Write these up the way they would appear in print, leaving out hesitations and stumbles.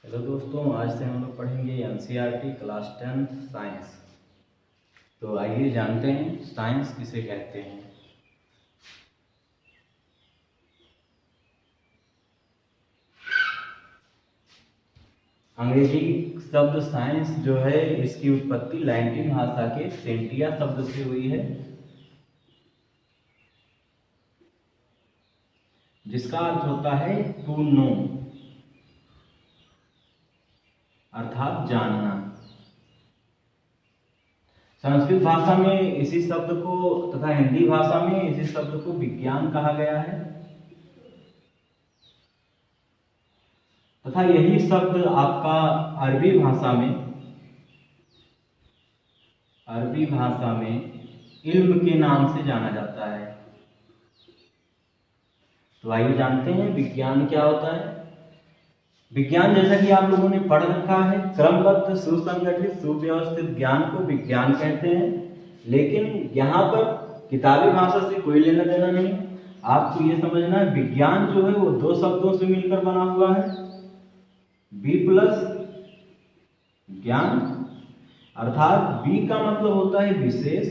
Hello दोस्तों, आज से हम लोग पढ़ेंगे एनसीईआरटी क्लास 10 साइंस। तो आइए जानते हैं साइंस किसे कहते हैं। अंग्रेजी शब्द साइंस जो है इसकी उत्पत्ति लैटिन भाषा के सेंटिया शब्द से हुई है, जिसका अर्थ होता है टू नो, अर्थात जानना। संस्कृत भाषा में इसी शब्द को तथा हिंदी भाषा में इसी शब्द को विज्ञान कहा गया है तथा यही शब्द आपका अरबी भाषा में इल्म के नाम से जाना जाता है। तो आइए जानते हैं विज्ञान क्या होता है। विज्ञान, जैसा कि आप लोगों ने पढ़ रखा है, क्रमबद्ध सुसंगठित सुव्यवस्थित ज्ञान को विज्ञान कहते हैं। लेकिन यहाँ पर किताबी भाषा से कोई लेना देना नहीं। आपको ये समझना है विज्ञान जो है वो दो शब्दों से मिलकर बना हुआ है, बी प्लस ज्ञान, अर्थात बी का मतलब होता है विशेष,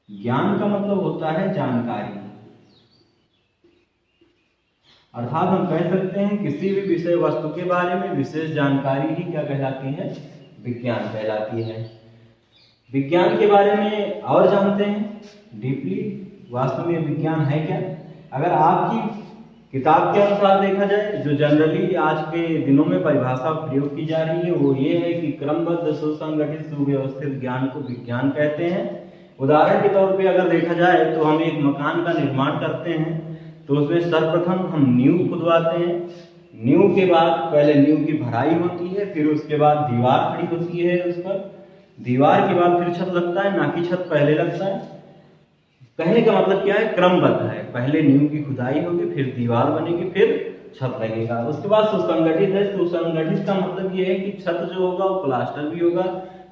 ज्ञान का मतलब होता है जानकारी। अर्थात हम कह सकते हैं किसी भी विषय वस्तु के बारे में विशेष जानकारी ही क्या कहलाती है, विज्ञान कहलाती है। विज्ञान के बारे में और जानते हैं डीपली, वास्तव में विज्ञान है क्या। अगर आपकी किताब के अनुसार देखा जाए, जो जनरली आज के दिनों में परिभाषा प्रयोग की जा रही है वो ये है कि क्रमबद्ध सुसंगठित सुव्यवस्थित ज्ञान को विज्ञान कहते हैं। उदाहरण के तौर पे अगर देखा जाए तो हम एक मकान का निर्माण करते हैं तो उसमें सर्वप्रथम हम नींव खुदवाते हैं। नींव के बाद पहले नींव की भराई होती है, फिर उसके बाद दीवार खड़ी होती है उस पर, दीवार के बाद फिर छत लगता है, ना कि छत पहले लगता है। कहने का मतलब क्या है, क्रमबद्ध है, पहले नींव की खुदाई होगी, फिर दीवार बनेगी, फिर छत लगेगा। उसके बाद सुसंगठित है। सुसंगठित का मतलब ये है कि छत जो होगा वो प्लास्टर भी होगा,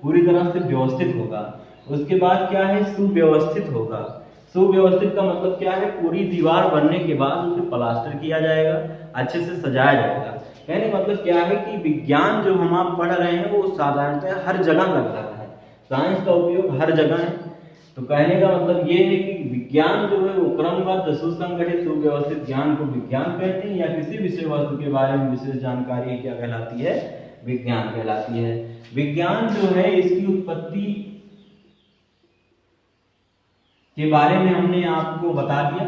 पूरी तरह से व्यवस्थित होगा। उसके बाद क्या है, सुव्यवस्थित होगा। सुव्यवस्थित का मतलब क्या है, पूरी दीवार बनने के बाद उसे प्लास्टर किया जाएगा, अच्छे से सजाया जाएगा। कहने का मतलब क्या है कि विज्ञान जो हम आप पढ़ रहे हैं वो साधारणतः हर जगह लग रहा है, साइंस का उपयोग हर जगह है। तो कहने का मतलब ये है कि विज्ञान जो है वो क्रमबद्ध सुसंगठित सुव्यवस्थित ज्ञान को विज्ञान कहते हैं, या किसी विषय वस्तु के बारे में विशेष जानकारी क्या कहलाती है, विज्ञान कहलाती है। विज्ञान जो है इसकी उत्पत्ति के बारे में हमने आपको बता दिया।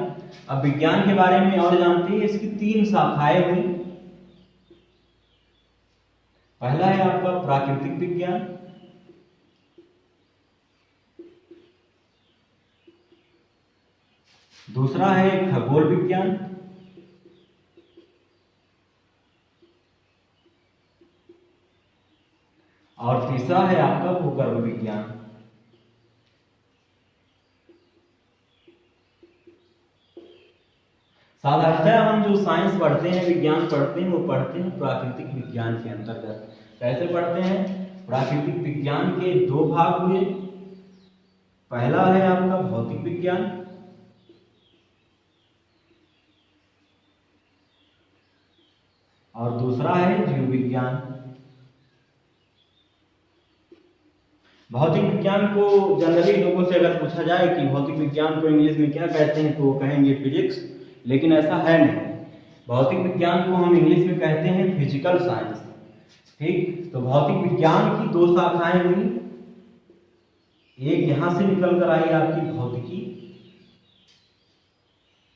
अब विज्ञान के बारे में और जानते हैं। इसकी तीन शाखाएं हुई। पहला है आपका प्राकृतिक विज्ञान, दूसरा है खगोल विज्ञान, और तीसरा है आपका भूगर्भ विज्ञान। साधारणतः हम जो साइंस पढ़ते हैं, विज्ञान पढ़ते हैं, वो पढ़ते हैं प्राकृतिक विज्ञान के अंतर्गत। कैसे पढ़ते हैं, प्राकृतिक विज्ञान के दो भाग हुए। पहला है आपका भौतिक विज्ञान, और दूसरा है जीव विज्ञान। भौतिक विज्ञान को जनरली लोगों से अगर पूछा जाए कि भौतिक विज्ञान को इंग्लिश में क्या कहते हैं तो वो कहेंगे फिजिक्स, लेकिन ऐसा है नहीं। भौतिक विज्ञान को हम इंग्लिश में कहते हैं फिजिकल साइंस। ठीक, तो भौतिक विज्ञान की दो शाखाएं हुई। एक यहां से निकल कर आई आपकी भौतिकी,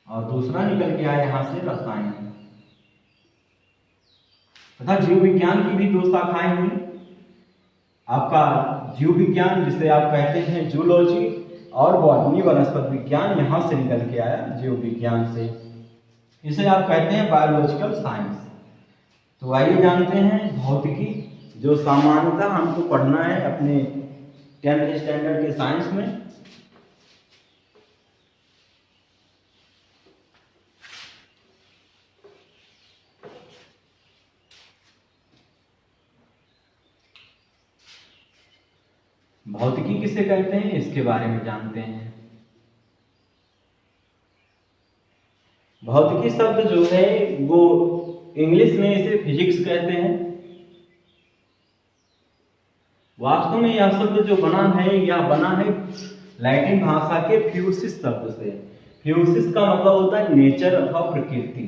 और दूसरा निकल के आया यहां से रसायन। तथा जीव विज्ञान की भी दो शाखाएं हुई। आपका जीव विज्ञान जिसे आप कहते हैं जूलॉजी, और बॉटनी वनस्पति विज्ञान यहां से निकल के आया जीव विज्ञान से, इसे आप कहते हैं बायोलॉजिकल साइंस। तो आइए जानते हैं भौतिकी, जो सामान्यतः हमको पढ़ना है अपने 10th स्टैंडर्ड के साइंस में। भौतिकी किसे कहते हैं इसके बारे में जानते हैं। भौतिकी शब्द जो है वो इंग्लिश में इसे फिजिक्स कहते हैं। वास्तव में यह शब्द जो बना है लैटिन भाषा के फ्यूसिस शब्द से। फ्यूसिस का मतलब होता है नेचर अथवा प्रकृति।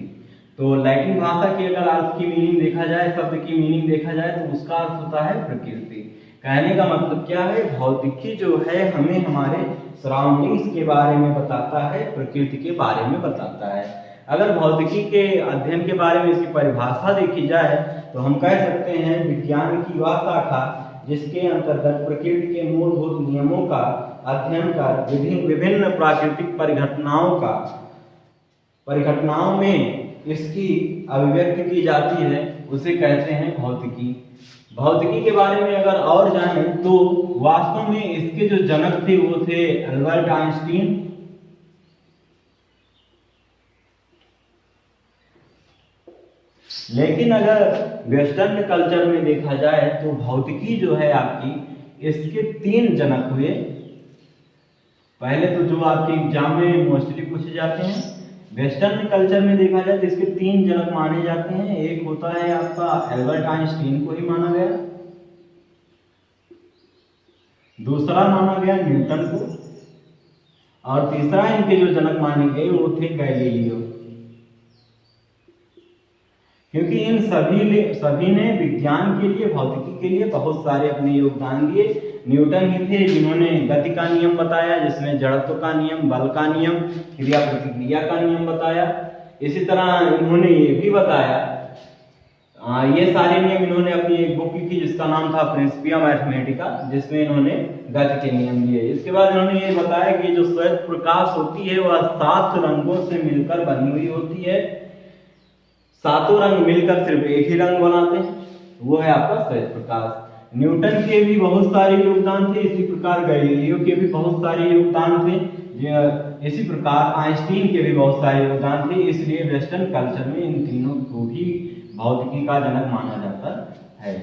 तो लैटिन भाषा की अगर अर्थ की मीनिंग देखा जाए, शब्द की मीनिंग देखा जाए, तो उसका अर्थ होता है प्रकृति। कहने का मतलब क्या है, भौतिकी जो है हमें हमारे सराउंडिंग्स के बारे में बताता है, प्रकृति के बारे में बताता है। अगर भौतिकी के अध्ययन के बारे में इसकी परिभाषा देखी जाए तो हम कह सकते हैं विज्ञान की वह शाखा जिसके अंतर्गत प्रकृति के मूलभूत नियमों का अध्ययन कर विभिन्न प्राकृतिक परिघटनाओं में इसकी अभिव्यक्ति की जाती है, उसे कहते हैं भौतिकी। भौतिकी के बारे में अगर और जाने तो वास्तव में इसके जो जनक थे वो थे अल्बर्ट आइंस्टीन। लेकिन अगर वेस्टर्न कल्चर में देखा जाए तो भौतिकी जो है आपकी, इसके 3 जनक हुए। पहले तो जो आपके एग्जाम में मोस्टली पूछे जाते हैं, वेस्टर्न कल्चर में देखा जाए तो इसके 3 जनक माने जाते हैं। एक होता है आपका अल्बर्ट आइंस्टीन को ही माना गया, दूसरा माना गया न्यूटन को, और तीसरा इनके जो जनक माने गए वो थे गैलीलियो। क्योंकि इन सभी ने विज्ञान के लिए, भौतिकी के लिए बहुत सारे अपने योगदान दिए। न्यूटन ही थे जिन्होंने गति का नियम बताया, जिसमें जड़त्व का नियम, बल का नियम, क्रिया प्रतिक्रिया का नियम बताया। इसी तरह इन्होंने ये भी बताया, ये सारे नियम इन्होंने अपनी एक बुक लिखी जिसका नाम था प्रिंसिपिया मैथमेटिका, जिसमें इन्होंने गति के नियम दिए। इसके बाद इन्होंने ये बताया कि जो श्वेत प्रकाश होती है वह 7 रंगों से मिलकर बनी हुई होती है। 7 रंग मिलकर सिर्फ एक ही रंग बनाते हैं, वो है आपका श्वेत प्रकाश। न्यूटन के भी बहुत सारे योगदान थे, इसी प्रकार गैलीलियो के भी बहुत सारे योगदान थे, इसी प्रकार आइंस्टीन के भी बहुत सारे योगदान थे। इसलिए वेस्टर्न कल्चर में इन तीनों को भी भौतिकी का जनक माना जाता है।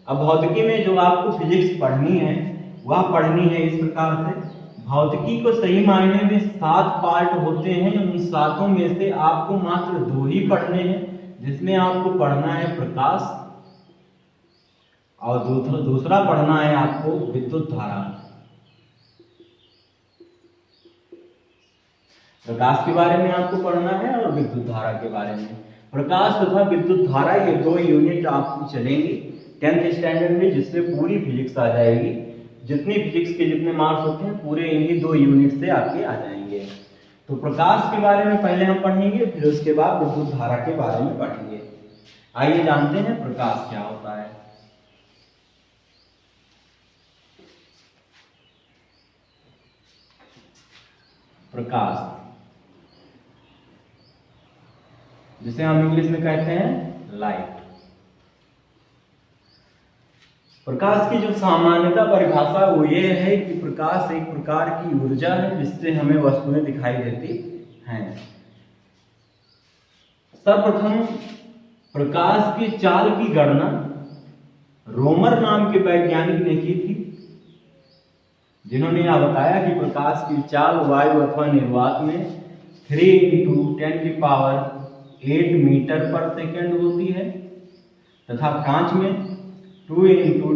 अब भौतिकी में जो आपको फिजिक्स पढ़नी है वह पढ़नी है इस प्रकार से। भौतिकी को सही मायने में 7 पार्ट होते हैं। उन 7 में से आपको मात्र 2 ही पढ़ने हैं, जिसमें आपको पढ़ना है प्रकाश और दूसरा पढ़ना है आपको विद्युत धारा। प्रकाश के बारे में आपको पढ़ना है और विद्युत धारा के बारे में। प्रकाश तथा विद्युत धारा ये 2 यूनिट आपकी चलेंगी 10th स्टैंडर्ड में, जिससे पूरी फिजिक्स आ जाएगी। जितनी फिजिक्स के जितने मार्क्स होते हैं पूरे इन्हीं 2 यूनिट से आपके आ जाएंगे। तो प्रकाश के बारे में पहले हम पढ़ेंगे, फिर उसके बाद विद्युत धारा के बारे में पढ़ेंगे। आइए जानते हैं प्रकाश क्या होता है। प्रकाश जिसे हम इंग्लिश में कहते हैं लाइट। प्रकाश की जो सामान्यतः परिभाषा वो ये है कि प्रकाश एक प्रकार की ऊर्जा है जिससे हमें वस्तुएं दिखाई देती हैं। सर्वप्रथम प्रकाश की चाल की गणना रोमर नाम के वैज्ञानिक ने की थी, जिन्होंने यह बताया कि प्रकाश की चाल वायु अथवा निर्वात में 3 × 10⁸ मीटर पर सेकेंड होती है तथा कांच में 2 ×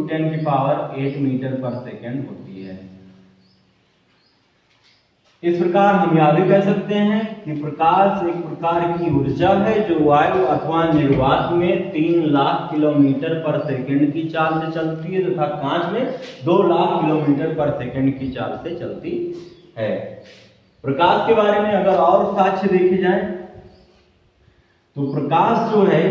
10⁸ मीटर पर सेकेंड होती है। इस प्रकार हम यह भी कह सकते हैं कि प्रकाश एक प्रकार की ऊर्जा है जो वायु अथवा निर्वात में 3 लाख किलोमीटर पर सेकेंड की चाल से चलती है तथा कांच में 2 लाख किलोमीटर पर सेकेंड की चाल से चलती है। प्रकाश के बारे में अगर और साक्ष्य देखे जाए तो प्रकाश जो है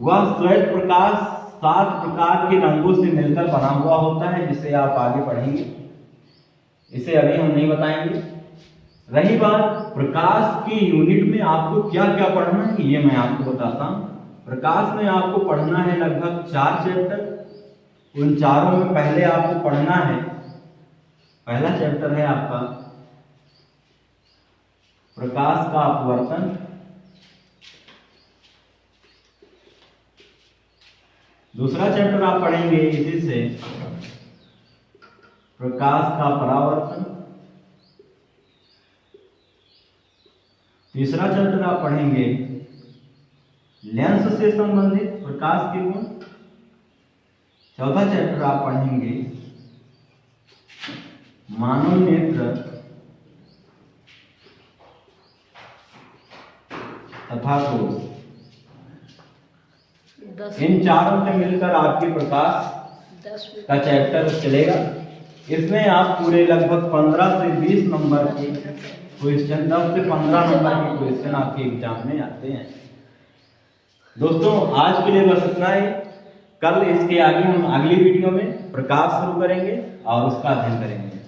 वह श्वेत प्रकाश 7 प्रकार के रंगों से मिलकर बना हुआ होता है, जिसे आप आगे पढ़ेंगे। इसे अभी हम नहीं बताएंगे। रही बात प्रकाश की यूनिट में आपको क्या क्या पढ़ना है, ये मैं आपको बताता हूं। प्रकाश में आपको पढ़ना है लगभग 4 चैप्टर। उन चारों में पहले आपको पढ़ना है, पहला चैप्टर है आपका प्रकाश का अपवर्तन। दूसरा चैप्टर आप पढ़ेंगे इसी से प्रकाश का परावर्तन। तीसरा चैप्टर आप पढ़ेंगे लेंस से संबंधित प्रकाश के गुण। चौथा चैप्टर आप पढ़ेंगे मानव नेत्र तथा कोश। इन चारों से मिलकर आपके प्रकाश का चैप्टर चलेगा। इसमें आप पूरे लगभग 15 से 20 नंबर के क्वेश्चन, 10 से 15 नंबर के क्वेश्चन आपके एग्जाम में आते हैं। दोस्तों आज के लिए बस इतना ही। कल इसके आगे हम अगली वीडियो में प्रकाश शुरू करेंगे और उसका अध्ययन करेंगे।